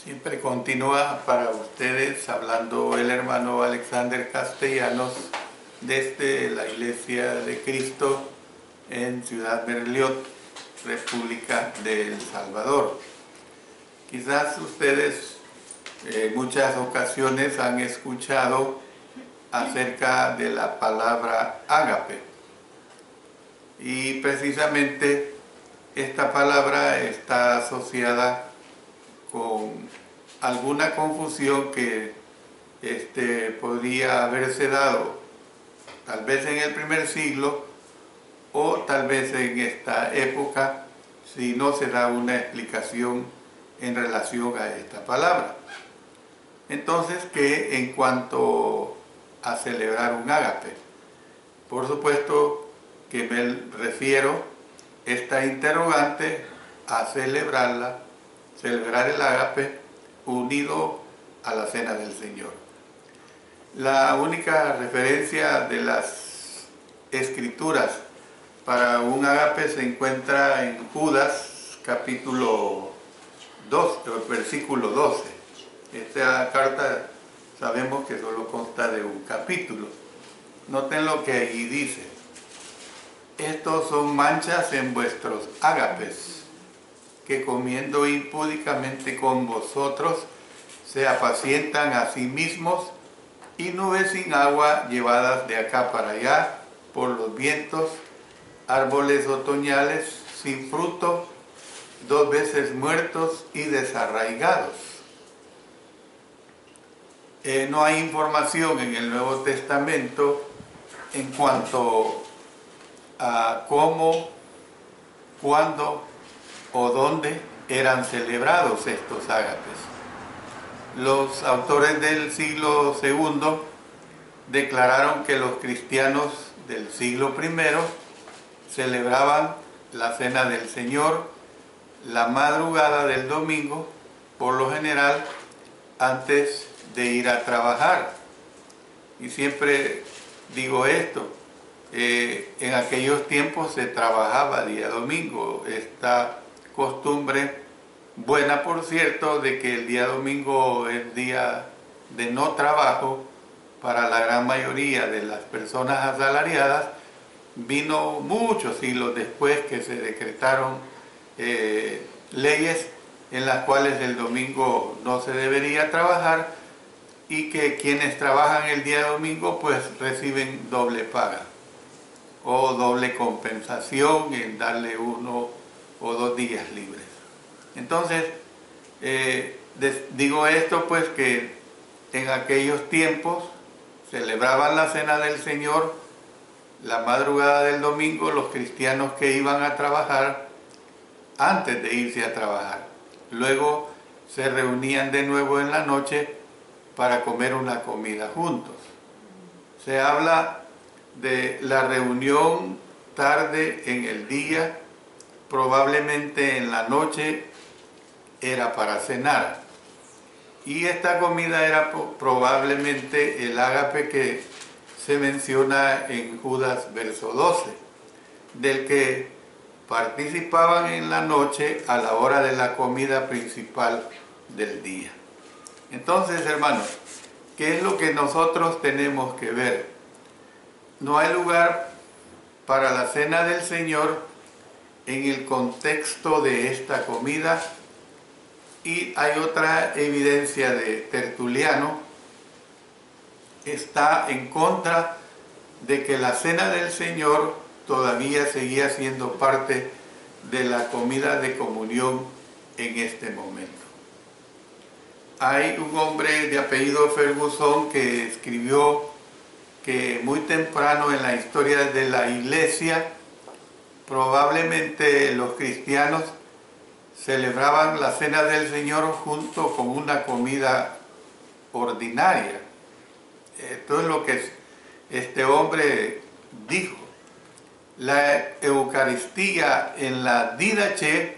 Siempre continúa para ustedes hablando el hermano Alexander Castellanos desde la Iglesia de Cristo en Ciudad Berlioz, República de El Salvador. Quizás ustedes en muchas ocasiones han escuchado acerca de la palabra ágape, y precisamente esta palabra está asociada con alguna confusión que podría haberse dado tal vez en el primer siglo o tal vez en esta época si no se da una explicación en relación a esta palabra. Entonces, que en cuanto a celebrar un ágape, por supuesto que me refiero esta interrogante a celebrar el ágape unido a la cena del Señor. La única referencia de las Escrituras para un ágape se encuentra en Judas capítulo 2, versículo 12. Esta carta sabemos que solo consta de un capítulo. Noten lo que allí dice: estos son manchas en vuestros ágapes, que comiendo impúdicamente con vosotros se apacientan a sí mismos, y nubes sin agua llevadas de acá para allá por los vientos, árboles otoñales sin fruto, 2 veces muertos y desarraigados. No hay información en el Nuevo Testamento en cuanto a cómo, cuándo o dónde eran celebrados estos ágapes. Los autores del siglo II declararon que los cristianos del siglo I celebraban la Cena del Señor la madrugada del domingo, por lo general antes de ir a trabajar. Y siempre digo esto, en aquellos tiempos se trabajaba día domingo. Esta costumbre, buena por cierto, de que el día domingo es día de no trabajo para la gran mayoría de las personas asalariadas, vino muchos siglos después que se decretaron leyes en las cuales el domingo no se debería trabajar, y que quienes trabajan el día domingo pues reciben doble paga o doble compensación en darle 1 o 2 días libres. Entonces, digo esto pues que en aquellos tiempos celebraban la Cena del Señor la madrugada del domingo los cristianos que iban a trabajar antes de irse a trabajar. Luego se reunían de nuevo en la noche para comer una comida juntos. Se habla de la reunión tarde en el día, probablemente en la noche era para cenar. Y esta comida era probablemente el ágape que se menciona en Judas verso 12, del que participaban en la noche a la hora de la comida principal del día. Entonces, hermanos, ¿qué es lo que nosotros tenemos que ver? No hay lugar para la Cena del Señor en el contexto de esta comida, y hay otra evidencia de Tertuliano. Está en contra de que la Cena del Señor todavía seguía siendo parte de la comida de comunión en este momento. Hay un hombre de apellido Ferguson que escribió que muy temprano en la historia de la Iglesia, probablemente los cristianos celebraban la Cena del Señor junto con una comida ordinaria. Esto es lo que este hombre dijo. La Eucaristía en la Didache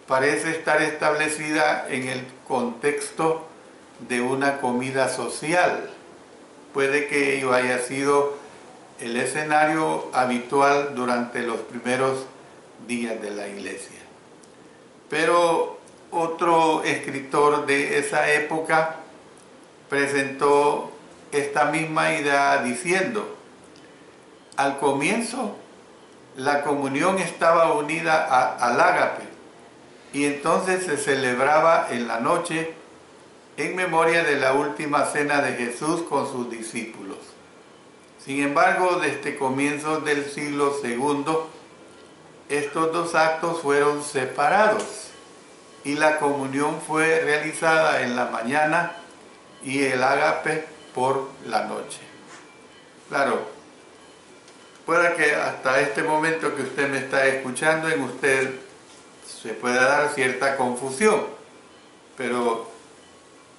parece estar establecida en el contexto de una comida social. Puede que ello haya sido el escenario habitual durante los primeros días de la Iglesia. Pero otro escritor de esa época presentó esta misma idea diciendo: al comienzo la comunión estaba unida al ágape, y entonces se celebraba en la noche en memoria de la última cena de Jesús con sus discípulos. Sin embargo, desde comienzos del siglo segundo, estos dos actos fueron separados y la comunión fue realizada en la mañana y el ágape por la noche. Claro, puede que hasta este momento que usted me está escuchando, en usted se pueda dar cierta confusión, pero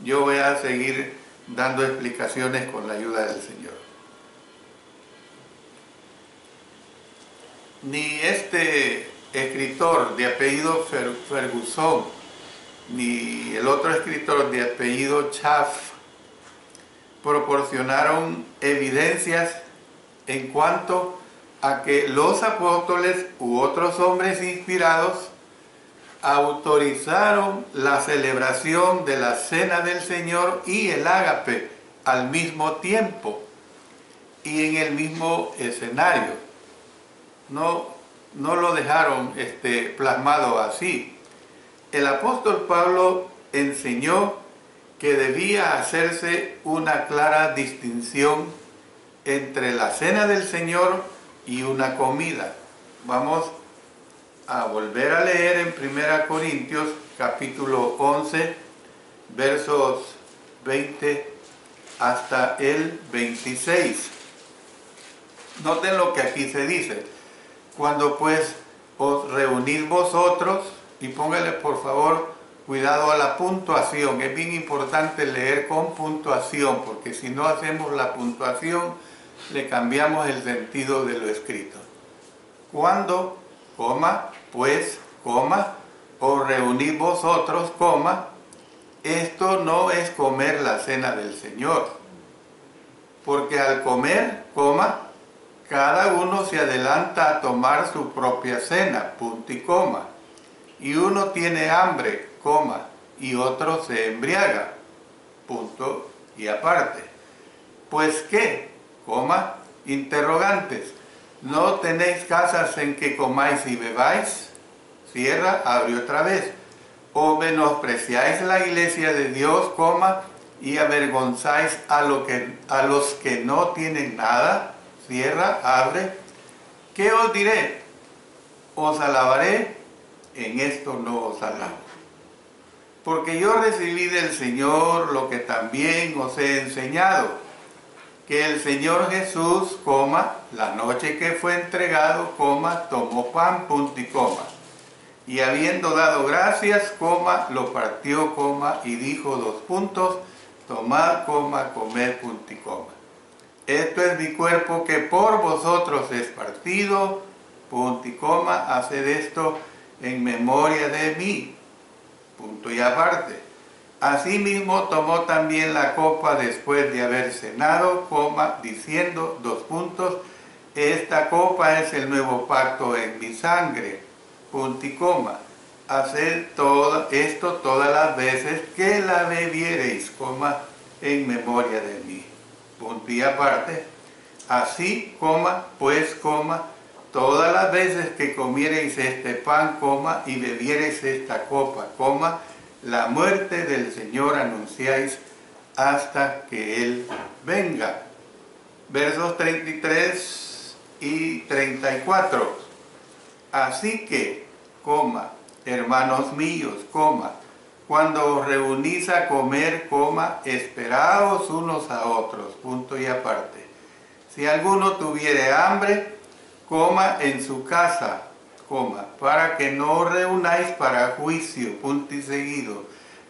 yo voy a seguir dando explicaciones con la ayuda del Señor. Ni este escritor de apellido Ferguson, ni el otro escritor de apellido Schaff proporcionaron evidencias en cuanto a que los apóstoles u otros hombres inspirados autorizaron la celebración de la Cena del Señor y el ágape al mismo tiempo y en el mismo escenario. No lo dejaron plasmado así. El apóstol Pablo enseñó que debía hacerse una clara distinción entre la Cena del Señor y una comida. Vamos a volver a leer en 1 Corintios capítulo 11, versos 20 hasta el 26. Noten lo que aquí se dice: cuando pues os reunís vosotros, y póngale por favor cuidado a la puntuación, es bien importante leer con puntuación, porque si no hacemos la puntuación, le cambiamos el sentido de lo escrito. Cuando, coma, pues, coma, os reunís vosotros, coma, esto no es comer la cena del Señor, porque al comer, coma, cada uno se adelanta a tomar su propia cena, punto y coma, y uno tiene hambre, coma, y otro se embriaga, punto y aparte. Pues qué, coma, interrogantes, ¿no tenéis casas en que comáis y bebáis? Cierra, abre otra vez. ¿O menospreciáis la iglesia de Dios, coma, y avergonzáis a los que no tienen nada? Cierra, abre. ¿Qué os diré? ¿Os alabaré? En esto no os alabo. Porque yo recibí del Señor lo que también os he enseñado, que el Señor Jesús, coma, la noche que fue entregado, coma, tomó pan, punto y coma. Y habiendo dado gracias, coma, lo partió, coma, y dijo dos puntos, tomad, coma, comed, punto y coma. Esto es mi cuerpo que por vosotros es partido, punto y coma, haced esto en memoria de mí, punto y aparte. Asimismo tomó también la copa después de haber cenado, coma, diciendo, dos puntos, esta copa es el nuevo pacto en mi sangre, punto y coma. Haced todo esto todas las veces que la bebiereis, coma, en memoria de mí. Punto y aparte, así, coma, pues, coma, todas las veces que comiereis este pan, coma, y bebiereis esta copa, coma, la muerte del Señor anunciáis hasta que Él venga. Versos 33 y 34. Así que, coma, hermanos míos, coma, cuando os reunís a comer, coma, esperaos unos a otros, punto y aparte. Si alguno tuviere hambre, coma en su casa, coma, para que no os reunáis para juicio, punto y seguido.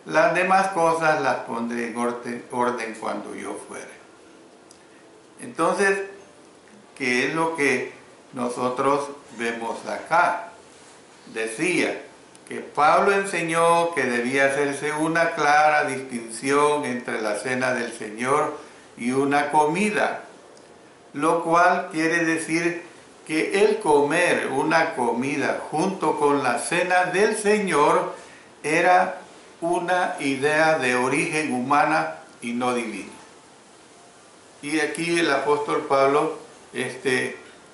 Las demás cosas las pondré en orden cuando yo fuere. Entonces, ¿qué es lo que nosotros vemos acá? Decía que Pablo enseñó que debía hacerse una clara distinción entre la cena del Señor y una comida, lo cual quiere decir que el comer una comida junto con la cena del Señor era una idea de origen humana y no divino. Y aquí el apóstol Pablo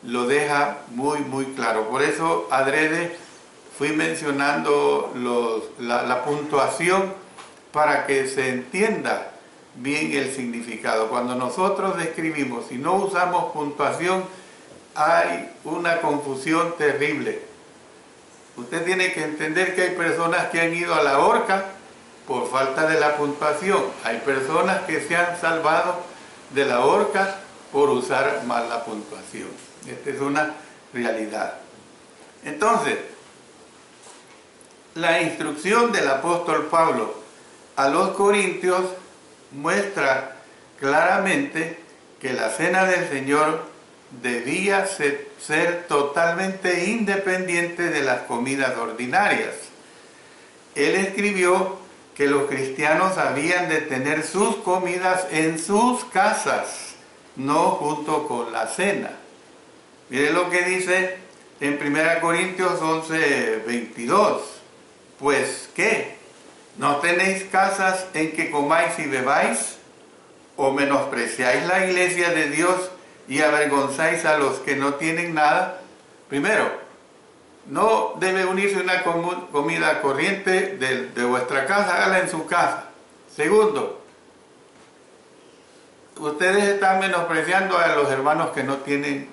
lo deja muy claro. Por eso adrede fui mencionando la puntuación para que se entienda bien el significado. Cuando nosotros escribimos y no usamos puntuación, hay una confusión terrible. Usted tiene que entender que hay personas que han ido a la horca por falta de la puntuación. Hay personas que se han salvado de la horca por usar mal la puntuación. Esta es una realidad. Entonces, la instrucción del apóstol Pablo a los corintios muestra claramente que la cena del Señor debía ser totalmente independiente de las comidas ordinarias. Él escribió que los cristianos habían de tener sus comidas en sus casas, no junto con la cena. Mire lo que dice en 1 Corintios 11:22. Pues, ¿qué? ¿No tenéis casas en que comáis y bebáis? ¿O menospreciáis la iglesia de Dios y avergonzáis a los que no tienen nada? Primero, no debe unirse una comida corriente de vuestra casa, hágala en su casa. Segundo, ustedes están menospreciando a los hermanos que no tienen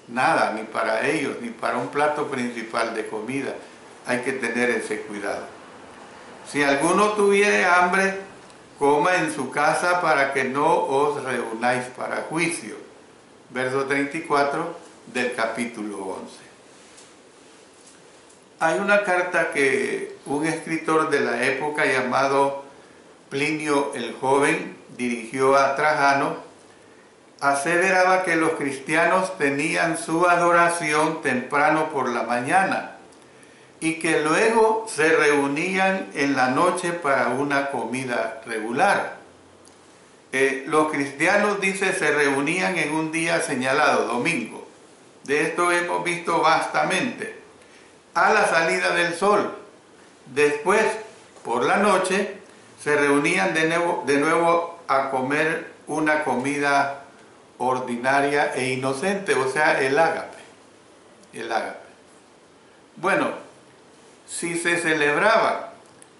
nada, ni para ellos, ni para un plato principal de comida. Hay que tener ese cuidado. Si alguno tuviere hambre, coma en su casa para que no os reunáis para juicio. Verso 34 del capítulo 11. Hay una carta que un escritor de la época llamado Plinio el Joven dirigió a Trajano. Aseveraba que los cristianos tenían su adoración temprano por la mañana y que luego se reunían en la noche para una comida regular. Los cristianos, dice, se reunían en un día señalado, domingo. De esto hemos visto vastamente. A la salida del sol. Después, por la noche, se reunían de nuevo a comer una comida ordinaria e inocente, o sea, el ágape. El ágape. Bueno, si se celebraba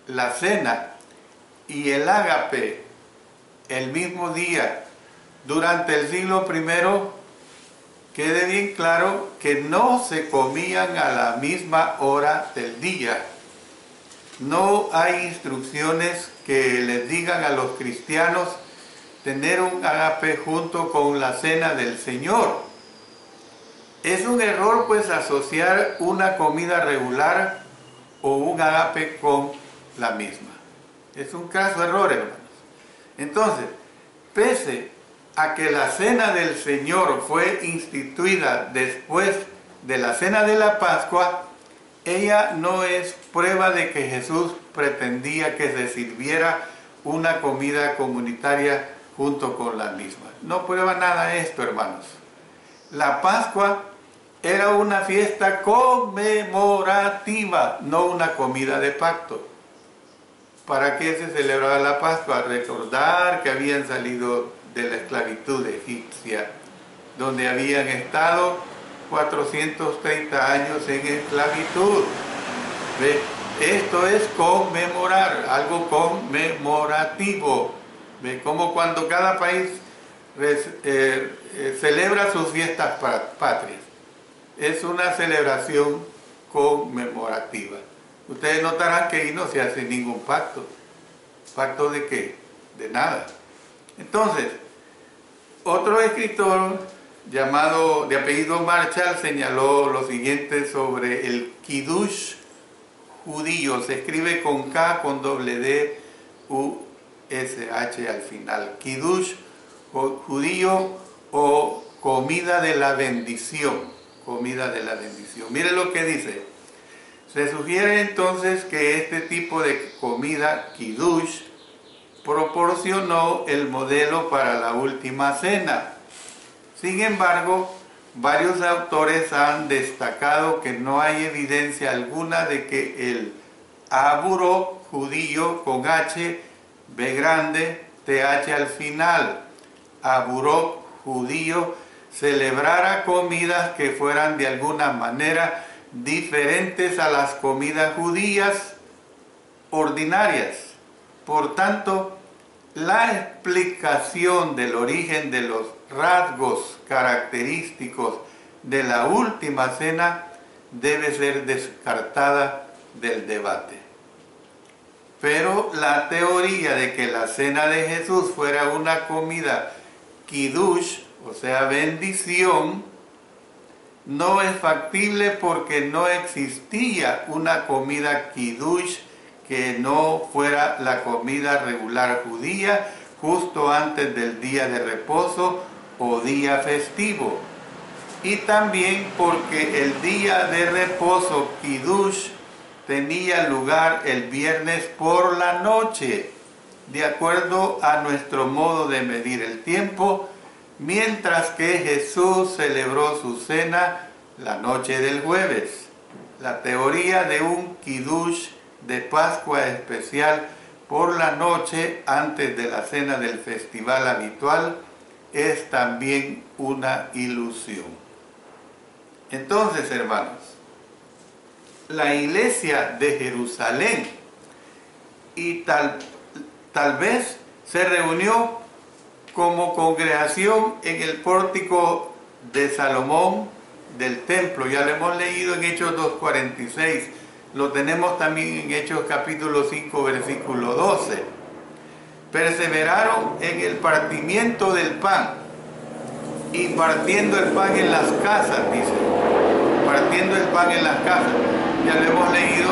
la cena y el ágape el mismo día durante el siglo I, quede bien claro que no se comían a la misma hora del día. No hay instrucciones que les digan a los cristianos tener un ágape junto con la cena del Señor. Es un error pues asociar una comida regular o un ágape con la misma. Es un caso error, hermanos. Entonces, pese a que la cena del Señor fue instituida después de la cena de la Pascua, ella no es prueba de que Jesús pretendía que se sirviera una comida comunitaria junto con la misma. No prueba nada esto, hermanos. La Pascua era una fiesta conmemorativa, no una comida de pacto. ¿Para qué se celebraba la Pascua? Recordar que habían salido de la esclavitud egipcia, donde habían estado 430 años en esclavitud. ¿Ve? Esto es conmemorar, algo conmemorativo. ¿Ve? Como cuando cada país celebra sus fiestas patrias. Es una celebración conmemorativa. Ustedes notarán que ahí no se hace ningún pacto. ¿Pacto de qué? De nada. Entonces, otro escritor llamado de apellido Marshall señaló lo siguiente sobre el Kiddush judío. Se escribe con K, con doble D, U, S, H al final. Kiddush judío o comida de la bendición. Comida de la bendición. Mire lo que dice. Se sugiere entonces que este tipo de comida, Kiddush, proporcionó el modelo para la última cena. Sin embargo, varios autores han destacado que no hay evidencia alguna de que el Aburó, judío, con H, B grande, TH al final. Aburó, judío, celebrara comidas que fueran de alguna manera diferentes a las comidas judías ordinarias. Por tanto, la explicación del origen de los rasgos característicos de la última cena debe ser descartada del debate. Pero la teoría de que la cena de Jesús fuera una comida kiddush, o sea, bendición, no es factible porque no existía una comida kiddush que no fuera la comida regular judía justo antes del día de reposo o día festivo. Y también porque el día de reposo kiddush tenía lugar el viernes por la noche, de acuerdo a nuestro modo de medir el tiempo, mientras que Jesús celebró su cena la noche del jueves. La teoría de un kiddush de Pascua especial por la noche antes de la cena del festival habitual es también una ilusión. Entonces, hermanos, la iglesia de Jerusalén y tal vez se reunió como congregación en el pórtico de Salomón del templo. Ya lo hemos leído en Hechos 2:46, lo tenemos también en Hechos capítulo 5 versículo 12. Perseveraron en el partimiento del pan y partiendo el pan en las casas, dice, partiendo el pan en las casas. Ya lo hemos leído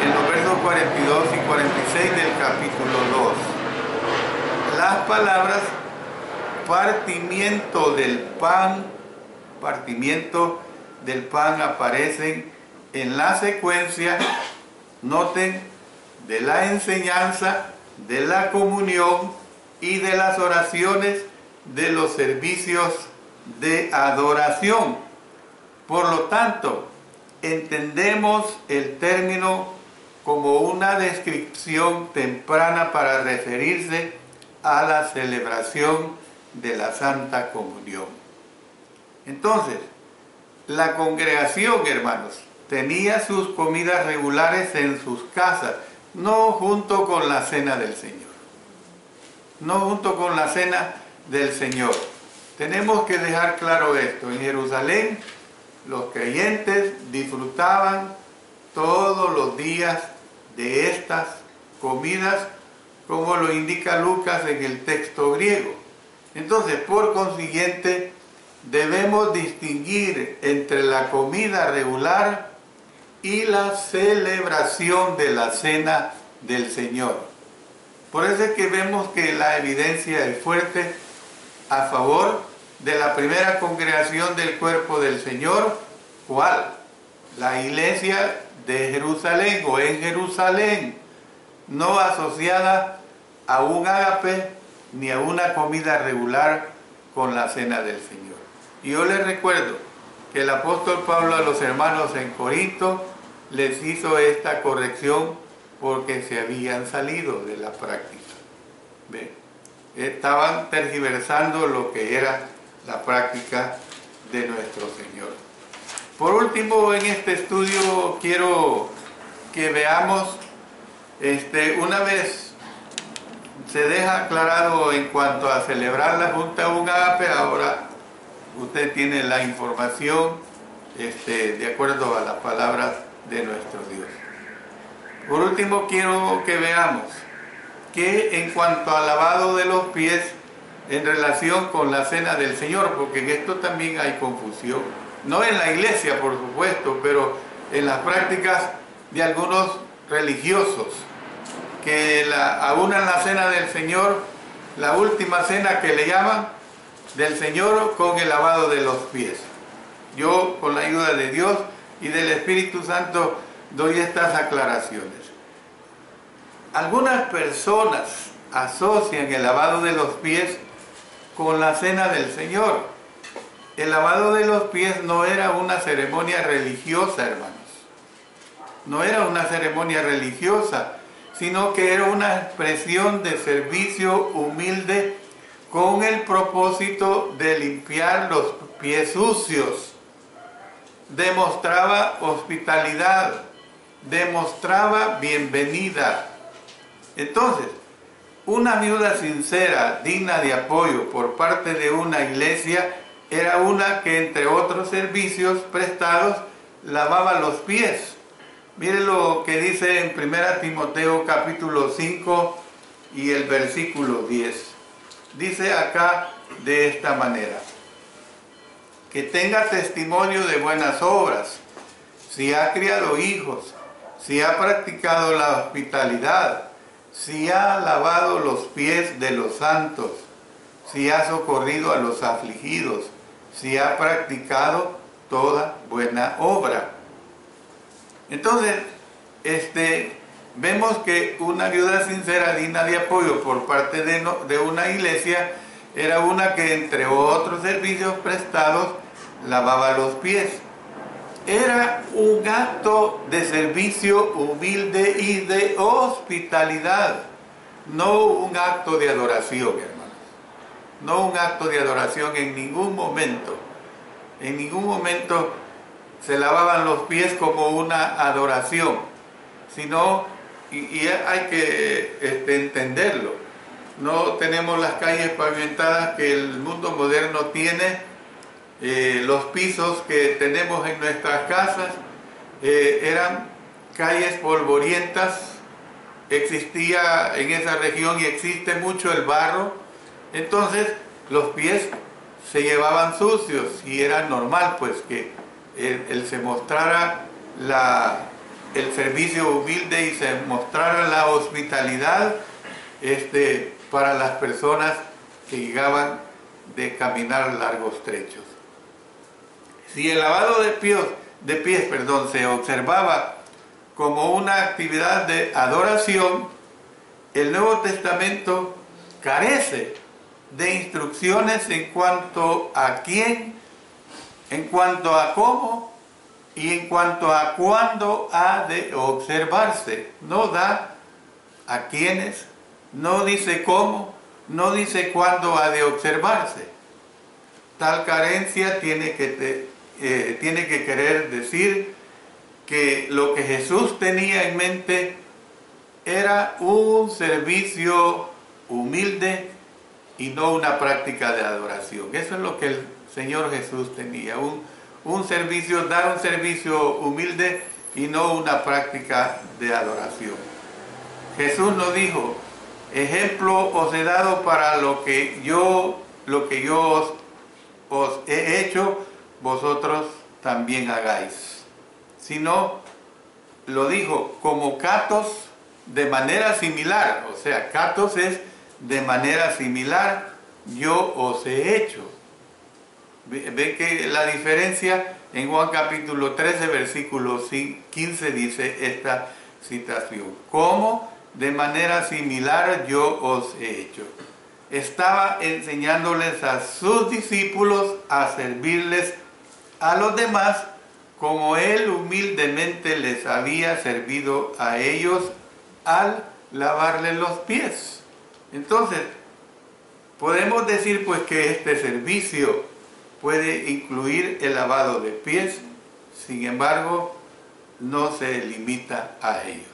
en los versos 42 y 46 del capítulo 2. Las palabras partimiento del pan aparecen en la secuencia, noten, de la enseñanza, de la comunión y de las oraciones de los servicios de adoración. Por lo tanto, entendemos el término como una descripción temprana para referirse a la celebración de la Santa Comunión. Entonces, la congregación, hermanos, tenía sus comidas regulares en sus casas, no junto con la cena del Señor. No junto con la cena del Señor. Tenemos que dejar claro esto. En Jerusalén, los creyentes disfrutaban todos los días de estas comidas, como lo indica Lucas en el texto griego. Entonces, por consiguiente, debemos distinguir entre la comida regular y la celebración de la cena del Señor. Por eso es que vemos que la evidencia es fuerte a favor de la primera congregación del cuerpo del Señor. ¿Cuál? La iglesia de Jerusalén o en Jerusalén, no asociada a un ágape ni a una comida regular con la cena del Señor. Y yo les recuerdo que el apóstol Pablo a los hermanos en Corinto les hizo esta corrección porque se habían salido de la práctica. ¿Ve? Estaban tergiversando lo que era la práctica de nuestro Señor. Por último, en este estudio quiero que veamos, una vez se deja aclarado en cuanto a celebrar la Junta un ágape, ahora usted tiene la información de acuerdo a las palabras de nuestro Dios. Por último, quiero que veamos que en cuanto al lavado de los pies en relación con la cena del Señor, porque en esto también hay confusión, no en la iglesia por supuesto, pero en las prácticas de algunos religiosos, que aunan la cena del Señor, la última cena que le llaman del Señor, con el lavado de los pies. Yo, con la ayuda de Dios y del Espíritu Santo, doy estas aclaraciones. Algunas personas asocian el lavado de los pies con la cena del Señor. El lavado de los pies no era una ceremonia religiosa, hermanos. no era una ceremonia religiosa, sino que era una expresión de servicio humilde con el propósito de limpiar los pies sucios. Demostraba hospitalidad, demostraba bienvenida. Entonces, una viuda sincera, digna de apoyo por parte de una iglesia, era una que, entre otros servicios prestados, lavaba los pies. Mire lo que dice en 1 Timoteo capítulo 5 y el versículo 10. Dice acá de esta manera: que tenga testimonio de buenas obras, si ha criado hijos, si ha practicado la hospitalidad, si ha lavado los pies de los santos, si ha socorrido a los afligidos, si ha practicado toda buena obra. Entonces, vemos que una viuda sincera, digna de apoyo por parte de una iglesia, era una que, entre otros servicios prestados, lavaba los pies. Era un acto de servicio humilde y de hospitalidad, no un acto de adoración, hermanos. No un acto de adoración en ningún momento. En ningún momento se lavaban los pies como una adoración, sino, y hay que entenderlo, no tenemos las calles pavimentadas que el mundo moderno tiene, los pisos que tenemos en nuestras casas eran calles polvorientas, existía en esa región y existe mucho el barro, entonces los pies se llevaban sucios y era normal pues que él se mostrara el servicio humilde y se mostrara la hospitalidad para las personas que llegaban de caminar largos trechos. Si el lavado de pies se observaba como una actividad de adoración, el Nuevo Testamento carece de instrucciones en cuanto a quién, en cuanto a cómo y en cuanto a cuándo ha de observarse. No da a quiénes, no dice cómo, no dice cuándo ha de observarse. Tal carencia tiene que querer decir que lo que Jesús tenía en mente era un servicio humilde y no una práctica de adoración. Eso es lo que el Señor Jesús tenía, dar un servicio humilde y no una práctica de adoración. Jesús nos dijo: ejemplo os he dado para lo que yo os he hecho, vosotros también hagáis. Sino, lo dijo como catos de manera similar, o sea, catos es de manera similar, yo os he hecho. Ve que la diferencia en Juan capítulo 13, versículo 15 dice esta citación: como de manera similar yo os he hecho. Estaba enseñándoles a sus discípulos a servirles a los demás como él humildemente les había servido a ellos al lavarles los pies. Entonces, podemos decir pues que este servicio puede incluir el lavado de pies, sin embargo, no se limita a ello.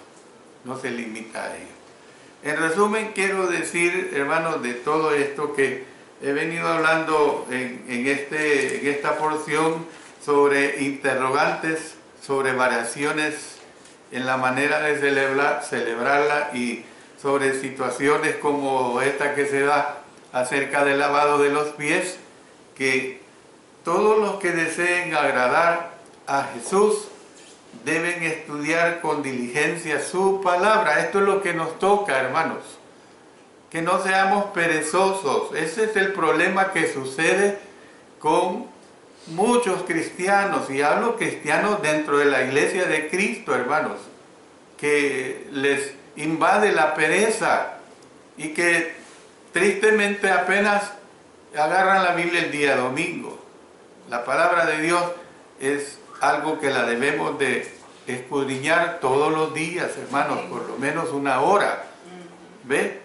No se limita a ello. En resumen, quiero decir, hermanos, de todo esto que he venido hablando en esta porción sobre interrogantes, sobre variaciones en la manera de celebrarla y sobre situaciones como esta que se da acerca del lavado de los pies, que todos los que deseen agradar a Jesús deben estudiar con diligencia su palabra. Esto es lo que nos toca, hermanos. Que no seamos perezosos. Ese es el problema que sucede con muchos cristianos, y hablo cristianos dentro de la iglesia de Cristo, hermanos, que les invade la pereza y que tristemente apenas agarran la Biblia el día domingo. La palabra de Dios es algo que la debemos de escudriñar todos los días, hermanos, por lo menos una hora. ¿Ve?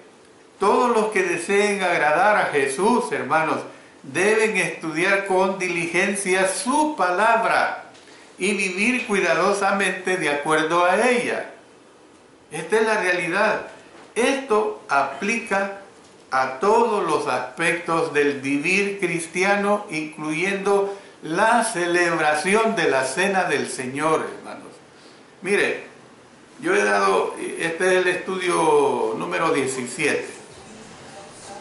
Todos los que deseen agradar a Jesús, hermanos, deben estudiar con diligencia su palabra y vivir cuidadosamente de acuerdo a ella. Esta es la realidad. Esto aplica a todos los aspectos del vivir cristiano, incluyendo la celebración de la Cena del Señor, hermanos. Mire, yo he dado, este es el estudio número 17.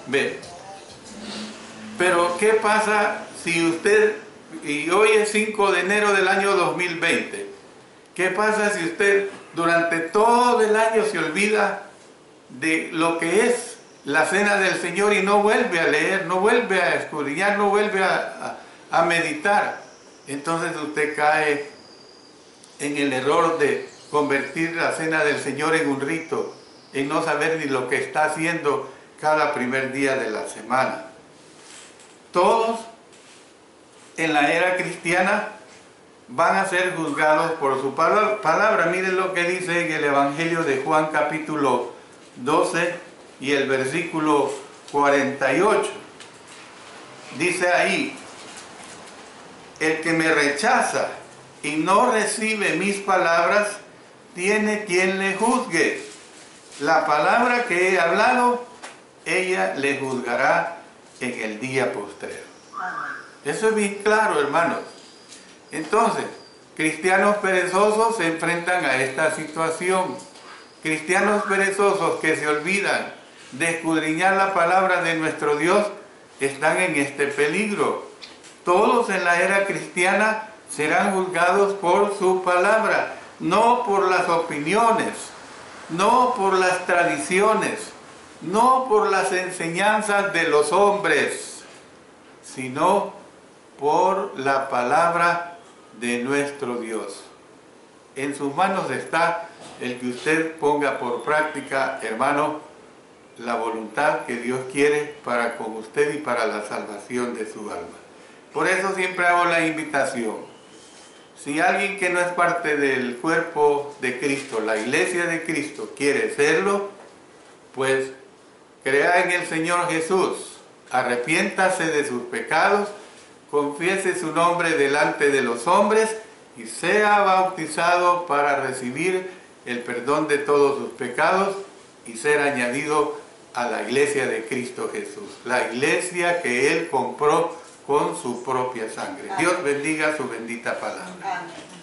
Ve. Pero, ¿qué pasa si usted, y hoy es 5 de enero del año 2020, qué pasa si usted durante todo el año se olvida de lo que es la Cena del Señor y no vuelve a leer, no vuelve a escudriñar, no vuelve a meditar? Entonces usted cae en el error de convertir la Cena del Señor en un rito, en no saber ni lo que está haciendo cada primer día de la semana. Todos en la era cristiana van a ser juzgados por su palabra. Miren lo que dice en el Evangelio de Juan capítulo 12 y el versículo 48. Dice ahí: el que me rechaza y no recibe mis palabras, tiene quien le juzgue. La palabra que he hablado, ella le juzgará en el día postrero. Eso es bien claro, hermanos. Entonces, cristianos perezosos se enfrentan a esta situación. Cristianos perezosos que se olvidan de escudriñar la palabra de nuestro Dios están en este peligro. Todos en la era cristiana serán juzgados por su palabra, no por las opiniones, no por las tradiciones, no por las enseñanzas de los hombres, sino por la palabra de nuestro Dios. En sus manos está el que usted ponga por práctica, hermano, la voluntad que Dios quiere para con usted y para la salvación de su alma. Por eso siempre hago la invitación. Si alguien que no es parte del cuerpo de Cristo, la iglesia de Cristo, quiere serlo, pues crea en el Señor Jesús, arrepiéntase de sus pecados, confiese su nombre delante de los hombres y sea bautizado para recibir el perdón de todos sus pecados y ser añadido a la iglesia de Cristo Jesús, la iglesia que Él compró con su propia sangre. Dios bendiga su bendita palabra. Amén.